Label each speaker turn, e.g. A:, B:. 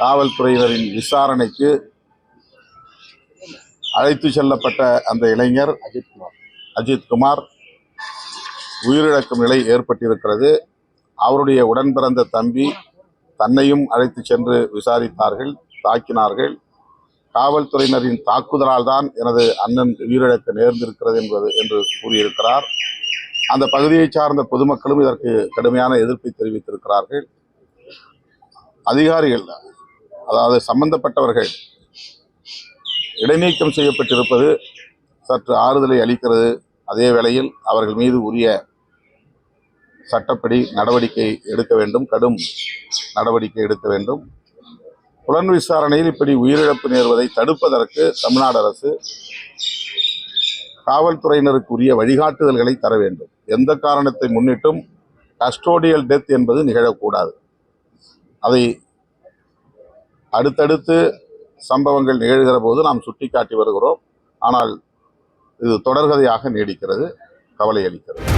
A: காவல்துறையினரின் விசாரணைக்கு அழைத்து செல்லப்பட்ட அந்த இளைஞர் அஜித்குமார் உயிரிழக்கும் நிலை ஏற்பட்டிருக்கிறது. அவருடைய உடன் பிறந்த தம்பி தன்னையும் அழைத்து சென்று விசாரித்தார்கள், தாக்கினார்கள். காவல்துறையினரின் தாக்குதலால் தான் எனது அண்ணன் உயிரிழக்க நேர்ந்திருக்கிறது என்று கூறியிருக்கிறார். அந்த பகுதியை சார்ந்த பொதுமக்களும் இதற்கு கடுமையான எதிர்ப்பை தெரிவித்திருக்கிறார்கள். அதிகாரிகள், அதாவது சம்பந்தப்பட்டவர்கள் இடைநீக்கம் செய்யப்பட்டிருப்பது சற்று ஆறுதலை அளிக்கிறது. அதே வேளையில் அவர்கள் மீது உரிய சட்டப்படி நடவடிக்கை எடுக்க வேண்டும், கடும் நடவடிக்கை எடுக்க வேண்டும். புலன் விசாரணையில் இப்படி உயிரிழப்பு நேர்வதை தடுப்பதற்கு தமிழ்நாடு அரசு காவல்துறையினருக்கு உரிய வழிகாட்டுதல்களை தர வேண்டும். எந்த காரணத்தை முன்னிட்டும் கஸ்டோடியல் டெத் என்பது நிகழக்கூடாது. அதை அடுத்தடுத்து சம்பவங்கள் நிகழ்கிற போது நாம் சுட்டிக்காட்டி வருகிறோம். ஆனால் இது தொடர்கதையாக நீடிக்கிறது, கவலை அளிக்கிறது.